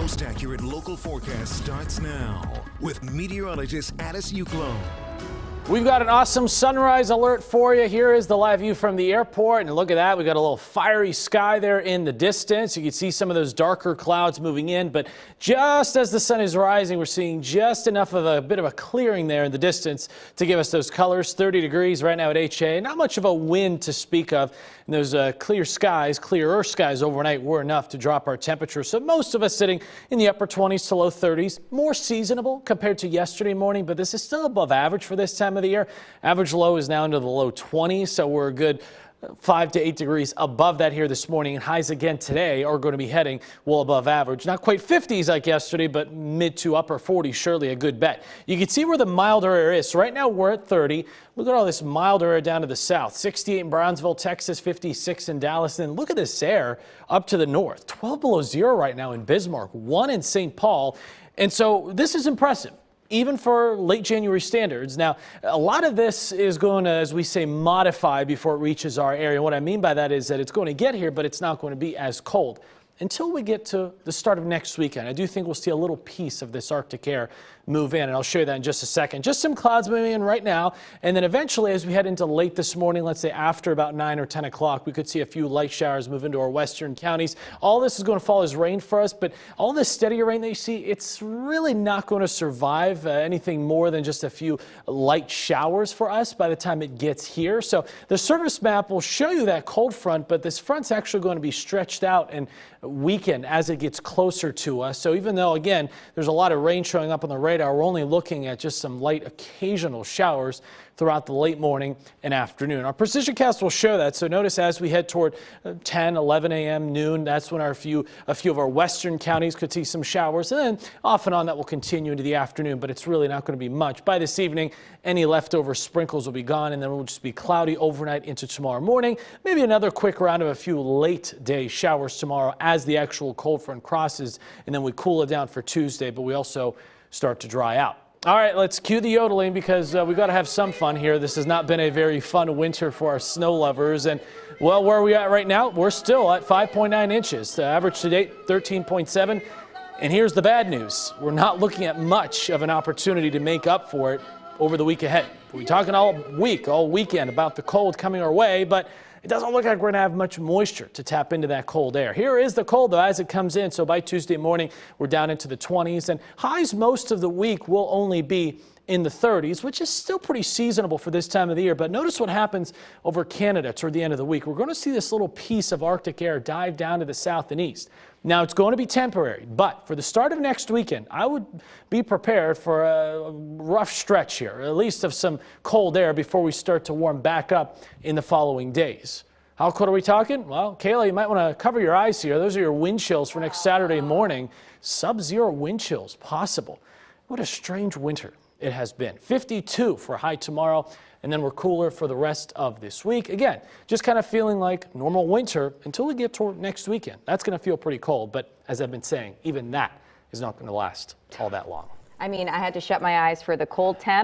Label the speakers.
Speaker 1: most accurate local forecast starts now with meteorologist Juklo.
Speaker 2: We've got an awesome sunrise alert for you. Here is the live view from the airport, and look at that. We've got a little fiery sky there in the distance. You can see some of those darker clouds moving in, but just as the sun is rising, we're seeing just enough of a bit of a clearing there in the distance to give us those colors. 30 degrees right now at HA. Not much of a wind to speak of. And those clearer skies overnight were enough to drop our temperature. So most of us sitting in the upper 20s to low 30s, more seasonable compared to yesterday morning, but this is still above average for this time of the year. Average low is now into the low 20s, so we're a good 5 to 8 degrees above that here this morning, and highs again today are going to be heading well above average. Not quite 50s like yesterday, but mid to upper 40s, surely a good bet. You can see where the milder air is. So right now we're at 30. Look at all this milder air down to the south. 68 in Brownsville, Texas, 56 in Dallas. And look at this air up to the north. 12 below zero right now in Bismarck, 1 in St. Paul. And so this is impressive, even for late January standards. Now, a lot of this is going to, as we say, modify before it reaches our area. What I mean by that is that it's going to get here, but it's not going to be as cold until we get to the start of next weekend. I do think we'll see a little piece of this Arctic air move in, and I'll show you that in just a second. Just some clouds moving in right now, and then eventually as we head into late this morning, let's say after about 9 or 10 o'clock, we could see a few light showers move into our western counties. All this is going to fall as rain for us, but all this steadier rain that you see, it's really not going to survive anything more than just a few light showers for us by the time it gets here. So the surface map will show you that cold front, but this front's actually going to be stretched out and weaken as it gets closer to us. So even though, again, there's a lot of rain showing up on the radar, we're only looking at just some light occasional showers throughout the late morning and afternoon. Our precision cast will show that. So notice as we head toward 10, 11 a.m., noon, that's when a few of our western counties could see some showers. And then off and on that will continue into the afternoon, but it's really not going to be much. By this evening, any leftover sprinkles will be gone, and then it will just be cloudy overnight into tomorrow morning. Maybe another quick round of a few late day showers tomorrow as the actual cold front crosses, and then we cool it down for Tuesday, but we also start to dry out. All right, let's cue the yodeling because we've got to have some fun here. This has not been a very fun winter for our snow lovers. And, well, where are we at right now? We're still at 5.9 inches. The average to date, 13.7. And here's the bad news. We're not looking at much of an opportunity to make up for it over the week ahead. We're talking all weekend about the cold coming our way, but it doesn't look like we're going to have much moisture to tap into that cold air. Here is the cold, though, as it comes in. So by Tuesday morning, we're down into the 20s, and highs most of the week will only be in the 30s, which is still pretty seasonable for this time of the year. But notice what happens over Canada toward the end of the week. We're going to see this little piece of Arctic air dive down to the south and east. Now, it's going to be temporary, but for the start of next weekend, I would be prepared for a rough stretch here, at least of some cold air before we start to warm back up in the following days. How cold are we talking? Well, Kayla, you might want to cover your eyes here. Those are your wind chills for next Saturday morning. Sub-zero wind chills possible. What a strange winter it has been. 52 for a high tomorrow, and then we're cooler for the rest of this week. Again, just kind of feeling like normal winter until we get toward next weekend. That's going to feel pretty cold, but as I've been saying, even that is not going to last all that long.
Speaker 3: I mean, I had to shut my eyes for the cold temps.